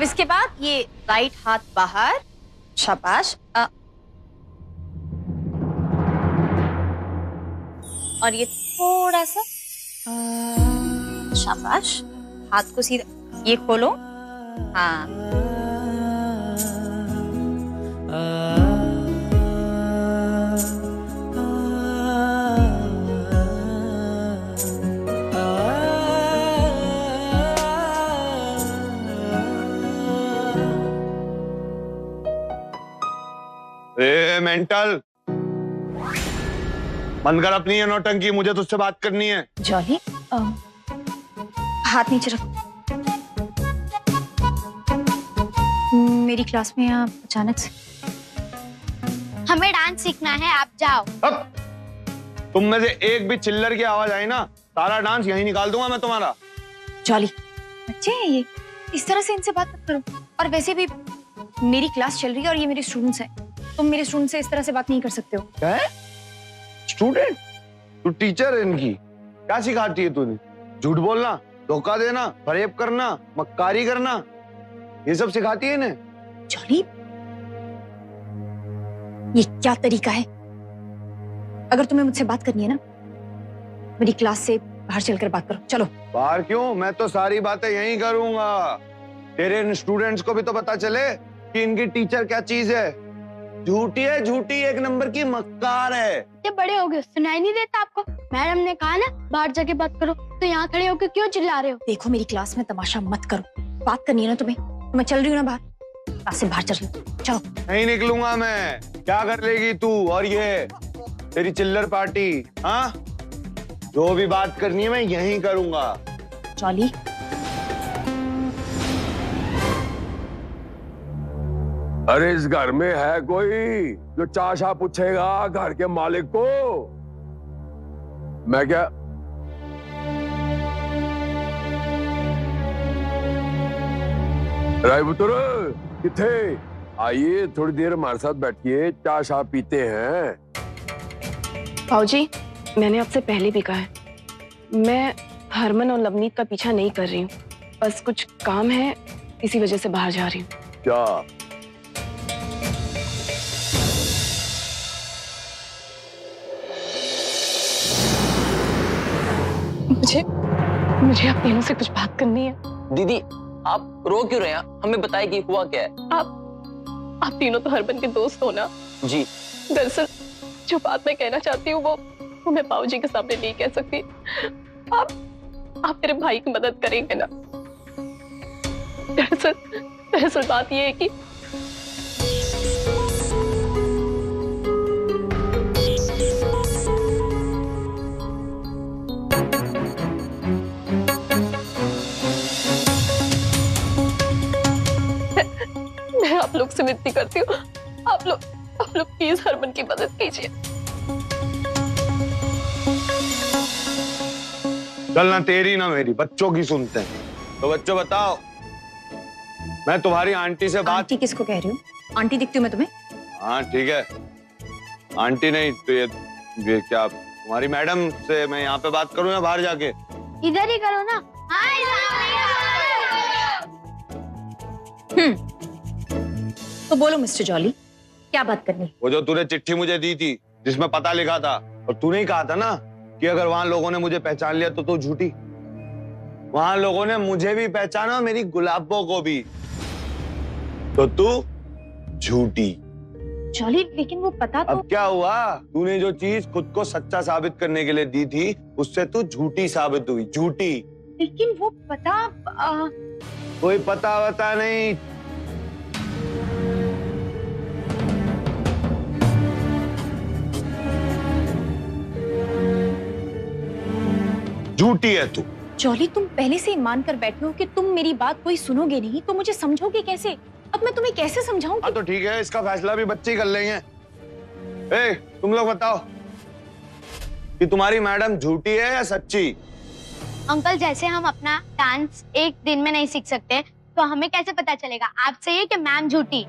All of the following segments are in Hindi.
अब इसके बाद ये राइट हाथ बाहर, शाबाश। और ये थोड़ा सा, शाबाश। हाथ को सीधा, ये खोलो, हाँ। मेंटल, बंद कर अपनी ये नौटंकी, मुझे तुझसे बात करनी है। जॉली, हाथ नीचे रख। मेरी क्लास में आप अचानक से। हमें डांस सीखना है, आप जाओ। अब तुम में से एक भी चिल्लर की आवाज आई ना, सारा डांस यहीं निकाल दूंगा मैं तुम्हारा। जॉली, बच्चे हैं ये, इस तरह से इनसे बात मत करो। और वैसे भी मेरी क्लास चल रही है और ये मेरे स्टूडेंट्स हैं। तुम मेरे स्टूडेंट से इस तरह से बात नहीं कर सकते हो। क्या है? स्टूडेंट? तू टीचर है इनकी, क्या सिखाती है तूने? झूठ बोलना, धोखा देना, फरेब करना, मक्कारी करना, ये सब सिखाती है इन्हें? जॉली, ये क्या तरीका है? अगर तुम्हें मुझसे बात करनी है ना, मेरी क्लास से बाहर चलकर बात करो। चलो। बाहर क्यों? मैं तो सारी बातें यहीं करूंगा। तेरे इन स्टूडेंट्स को भी तो पता चले कि इनकी टीचर क्या चीज है। झूठी है, झूठी, एक नंबर की मक्कार है। ये बड़े हो गए, सुनाई नहीं देता आपको? मैडम ने कहा ना बाहर जाके बात करो, तो यहाँ खड़े होकर क्यों चिल्ला रहे हो? देखो, मेरी क्लास में तमाशा मत करो। बात करनी है ना तुम्हें, तो मैं चल रही हूँ ना बाहर। क्लास से बाहर चल, चलो। नहीं निकलूंगा मैं। क्या कर लेगी तू और ये तेरी चिल्लर पार्टी? हाँ, जो भी बात करनी है मैं यहीं करूंगा। जॉली, अरे इस घर में है कोई जो चाशा पूछेगा घर के मालिक को? मैं क्या रायपुर किथे? आइए थोड़ी देर हमारे साथ बैठिए, चाशा पीते हैं। भाऊजी, मैंने आपसे पहले भी कहा है, मैं हरमन और लवनीत का पीछा नहीं कर रही हूँ। बस कुछ काम है, इसी वजह से बाहर जा रही हूँ। क्या? मुझे आप तीनों से कुछ बात करनी है। दीदी, आप रो क्यों रहे हैं? हमें बताइए कि हुआ क्या है। आप तीनों तो हरमन के दोस्त हो ना? जी। दरअसल जो बात मैं कहना चाहती हूँ वो मैं बाबूजी के सामने नहीं कह सकती। आप मेरे भाई की मदद करेंगे ना? दरअसल बात ये है कि मैं आप लोग से विनती करती हूँ, आप लोग प्लीज हरमन की मदद कीजिए। चल ना तेरी ना मेरी, बच्चों की सुनते हैं। तो बच्चों बताओ, मैं तुम्हारी आंटी से बात। आंटी किसको कह रही हूँ? आंटी दिखती हूँ मैं तुम्हें? हाँ ठीक है, आंटी नहीं तो ये क्या तुम्हारी मैडम से मैं यहाँ पे बात करूँ या बाहर जाके? इधर ही करो ना। तो बोलो मिस्टर जॉली, क्या बात करनी है? वो जो तूने चिट्ठी मुझे दी थी जिसमें पता लिखा था, और तूने ही कहा था ना कि अगर वहां लोगों ने मुझे पहचान लिया तो तू झूठी। वहां लोगों ने मुझे भी पहचाना, मेरी गुलाबों को भी, तो तू झूठी। जॉली, लेकिन वो पता तो। अब क्या हुआ? तूने जो चीज खुद को सच्चा साबित करने के लिए दी थी, उससे तू झूठी साबित हुई। झूठी। लेकिन वो पता कोई पता वता नहीं। झूठी है तू। जॉली, तुम पहले से ही मान कर बैठे हो कि तुम मेरी बात कोई सुनोगे नहीं, तो मुझे समझोगे कैसे? अब मैं तुम्हें कैसे समझाऊं? हाँ तो ठीक है, इसका फैसला भी बच्चे ही कर लेंगे। ए, तुम लोग बताओ कि तुम्हारी मैडम झूठी है या सच्ची? अंकल, जैसे हम अपना डांस एक दिन में नहीं सीख सकते, तो हमें कैसे पता चलेगा आप सही है कि मैम झूठी?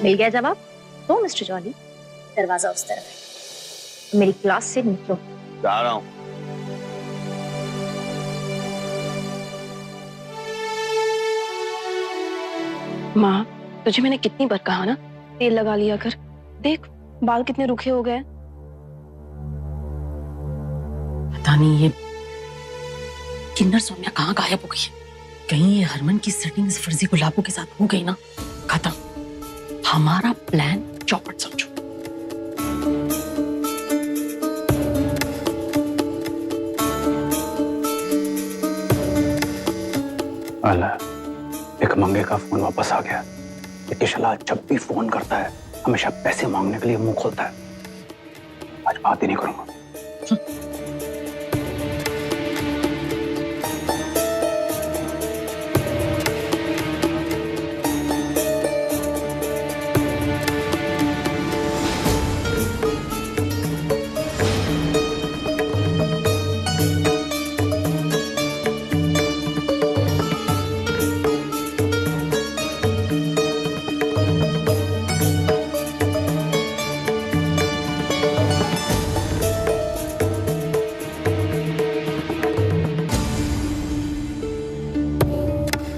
मिल गया जवाब। तो मिस्टर जॉली, दरवाजा उस तरफ है, मेरी क्लास से निकलो। जा रहा हूं। माँ, तुझे मैंने कितनी बार कहा ना, तेल लगा लिया कर। देख बाल कितने रुखे हो गए। पता नहीं ये किन्नर सौम्या कहाँ गायब हो गई है। कहीं ये हरमन की सेटिंग इस फर्जी गुलाबों के साथ हो गई ना, खत्म। हमारा प्लान चौपट समझो। अल्लाह, एक मंगे का फोन वापस आ गया। ये किशला जब भी फोन करता है हमेशा पैसे मांगने के लिए मुंह खोलता है। आज बात ही नहीं करूंगा।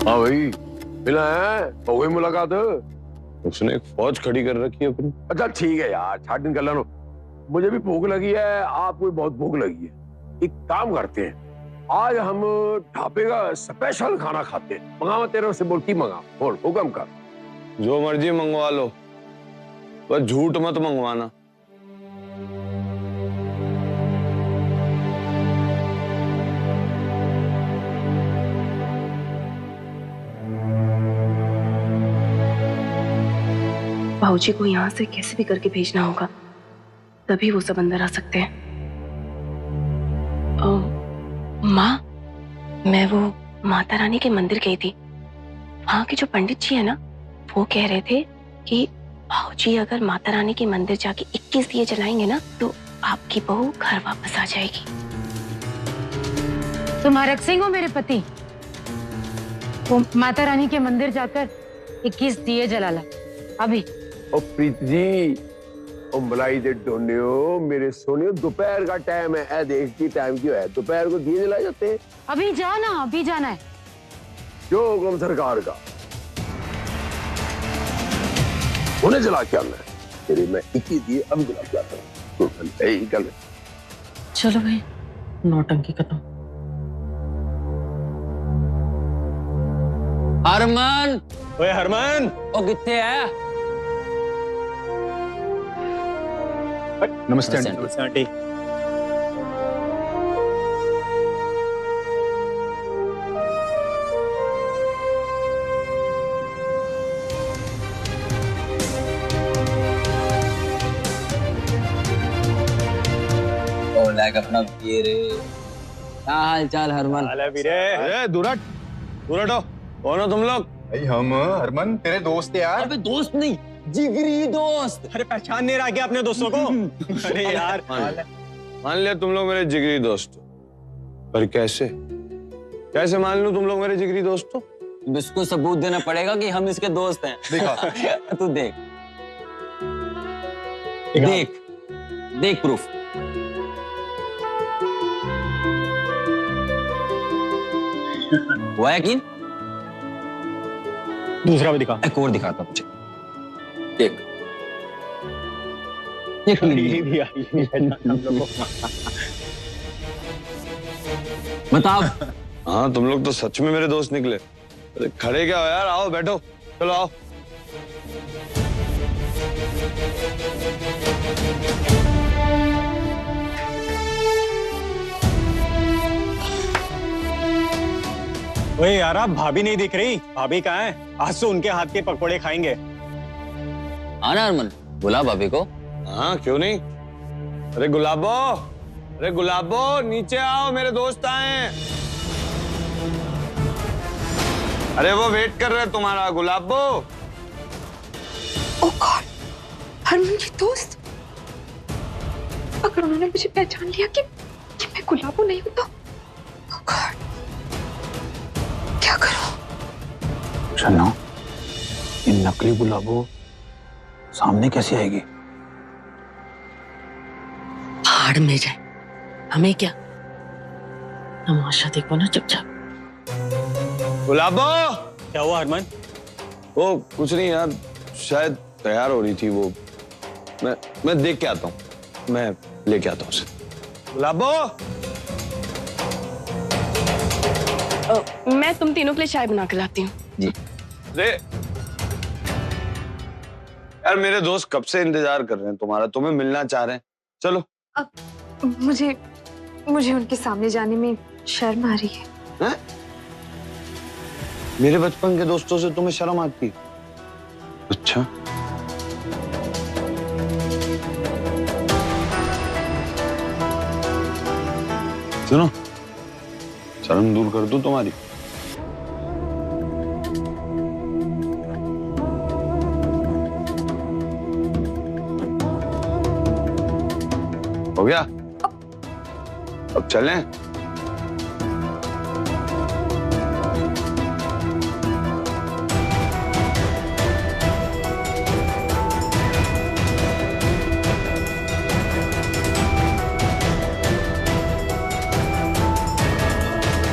हाँ भाई, मिला है, हो गई मुलाकात। उसने एक फौज खड़ी कर रखी है अपनी। अच्छा ठीक है यार, छाट कर लो। मुझे भी भूख लगी है, आपको भी बहुत भूख लगी है। एक काम करते हैं, आज हम ढाबे का स्पेशल खाना खाते हैं। मंगावा तेरे से बोल की मंगा, बोल हुक्म कर। जो मर्जी मंगवा लो, बस झूठ मत मंगवाना। बाबूजी को यहाँ से कैसे भी करके भेजना होगा, तभी वो सब अंदर आ सकते हैं। माँ, मैं वो माता रानी के मंदिर गई थी। वहाँ के जो पंडित जी है ना, वो कह रहे थे कि बाबूजी अगर माता रानी के मंदिर जाके 21 दिए जलाएंगे ना, तो आपकी बहू घर वापस आ जाएगी। तुम हरक सिंह हो मेरे पति। वो माता रानी के मंदिर जाकर 21 दिए जला ला अभी। ओ प्रीत जी, ओ मलाई दे डोनियो, मेरे सोनियो, दोपहर का टाइम है। ऐ देख की टाइम क्यों है, दोपहर को दिए जलाए जाते हैं। अभी जाना, अभी जाना है। जो हुक्म सरकार का। उन्हें जला के आना है। तेरे मैं 21 दिए अभी जला के आता हूँ। यही गल। चलो भाई, नौटंकी खत्म। हरमन, ओए हरमन, ओ कितने है? नमस्ते नमस्ते, आंटी। नमस्ते आंटी। ओ लाइक अपना ये रे। क्या हाल चाल हरमन? हाल है वीरे। अरे दुरट, दुरट हो। कौन हो तुम लोग? भाई हम हरमन तेरे दोस्त यार। अबे दोस्त नहीं, जिगरी दोस्त। अरे पहचान नहीं रहा क्या अपने दोस्तों को? अरे यार, मान लिया तुम लोग मेरे जिगरी दोस्त हो, पर कैसे कैसे मान लूं तुम लोग मेरे जिगरी दोस्त हो? इसको सबूत देना पड़ेगा कि हम इसके दोस्त हैं। देखा। तू देख, देख, देख प्रूफ। हुआ यकीन? दूसरा भी दिखा। एक और दिखाता मुझे। देख, ये भी पहचान हम लोगों को। बताओ। हाँ, तुम लोग तो सच में मेरे दोस्त निकले। अरे खड़े क्या हो यार, आओ बैठो, चलो आओ। ओए यार, आप भाभी नहीं दिख रही। भाभी कहाँ है? आज तो उनके हाथ के पकौड़े खाएंगे। आना हरमन, बुला भाभी को। हाँ क्यों नहीं। अरे गुलाबो, अरे गुलाबो, नीचे आओ, मेरे दोस्त आए हैं। अरे वो वेट कर रहे हैं तुम्हारा, गुलाबो। ओ गॉड, हरमन की दोस्त। अगर उन्होंने मुझे पहचान लिया कि मैं गुलाबो नहीं हूं तो oh God, क्या करूं? शन्नो, ये नकली गुलाबो सामने कैसे आएगी? भाड़ में जाए, हमें क्या। तमाशा देखो ना चुपचाप। गुलाबो, क्या हुआ हरमन? वो कुछ नहीं यार, शायद तैयार हो रही थी वो। मैं देख के आता हूँ, मैं लेके आता हूँ उसे। गुलाबो, मैं तुम तीनों के लिए चाय बना के लाती हूँ। जी। रे यार, मेरे दोस्त कब से इंतजार कर रहे हैं तुम्हारा, तुम्हें मिलना चाह रहे हैं। चलो। मुझे उनके सामने जाने में शर्म आ रही है। मेरे बचपन के दोस्तों से तुम्हें शर्म आती? अच्छा। सुनो, शर्म दूर कर दूं तुम्हारी? हो गया? अब चलें?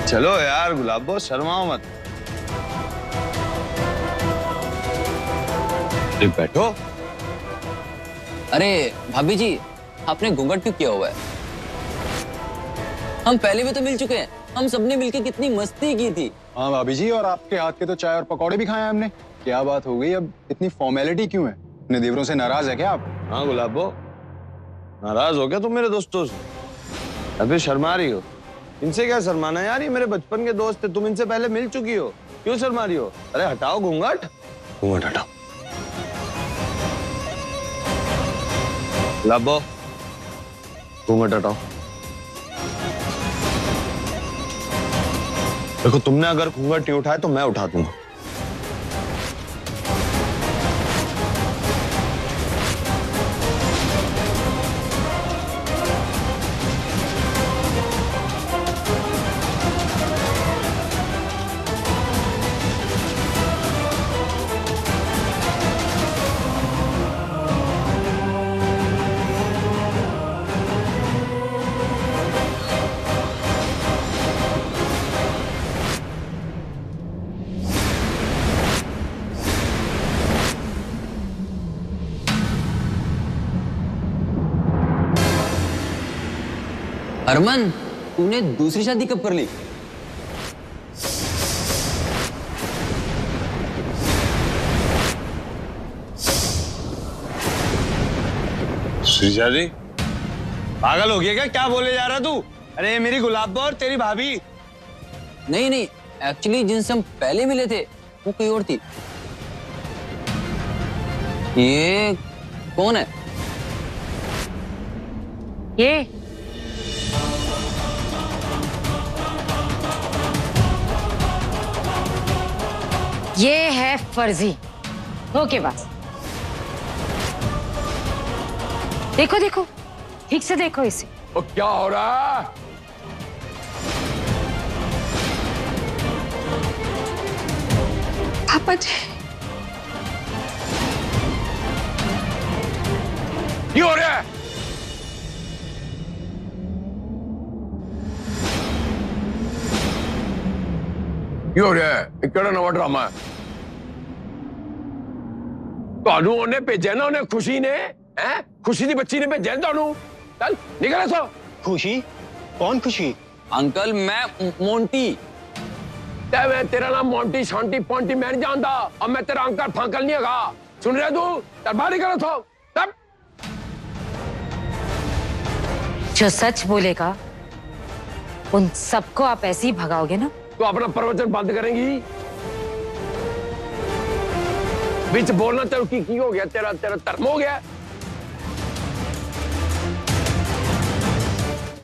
चलो यार गुलाबो, शर्माओ मत। बैठो। अरे भाभी जी, आपने घूंघट क्यों किया हुआ है? हम पहले भी तो मिल चुके हैं, हम सबने मिलके कितनी मस्ती की थी। हाँ भाभी जी, और आपके हाथ के तो चाय और पकौड़े भी खाए हैं हमने। क्या बात हो गई, अब इतनी फॉर्मेलिटी क्यों है? अपने देवरों से नाराज है क्या आप? हाँ गुलाबो, नाराज हो क्या तुम मेरे दोस्तों से? अभी शर्मा रही हो? इनसे क्या शर्माना यार, ये मेरे बचपन के दोस्त थे, तुम इनसे पहले मिल चुकी हो, क्यों शर्मा रही हो? अरे हटाओ घूंघट, घूंघट हटाओ। गुलाबो, घूंघट हटाओ। देखो, तुमने अगर घूंघट नहीं उठाया तो मैं उठा दूंगा। हरमन, तूने दूसरी शादी कब कर ली? श्रीजा जी, पागल हो गया क्या? क्या बोले जा रहा तू? अरे मेरी गुलाबो और तेरी भाभी। नहीं नहीं, एक्चुअली जिनसे हम पहले मिले थे वो कोई और थी। ये कौन है? ये है फर्जी। ओके बस, देखो देखो, ठीक से देखो इसे। वो क्या हो रहा है? पापा जी, क्यों हो रहा है? क्यों हो रहा है? इकड़ा नवा ड्रामा है। ਤੁਹਾਨੂੰ ਉਹਨੇ ਭੇਜਿਆ ਨਾ, ਉਹਨੇ ਖੁਸ਼ੀ ਨੇ, ਹੈ ਖੁਸ਼ੀ ਦੀ ਬੱਚੀ ਨੇ ਭੇਜਿਆ ਤੁਹਾਨੂੰ। ਚੱਲ ਨਿਕਲ ਇੱਥੋਂ। खुशी? कौन खुशी? अंकल, मैं मोंटी। ਤੇ ਮੈਂ ਤੇਰਾ ਨਾਮ ਮੌਂਟੀ ਸ਼ਾਂਟੀ ਪੌਂਟੀ ਮੈਂ ਨਹੀਂ ਜਾਣਦਾ, और मैं तेरा अंकल फांकल नहीं हैगा। सुन रहे तू? चल बाहर निकल ਇੱਥੋਂ। तब जो सच बोलेगा उन सबको आप ऐसे ही भगाओगे ना? तू अपना प्रवचन बंद करेंगी? बीच बोलना तेरे की हो गया? तेरा धर्म हो गया?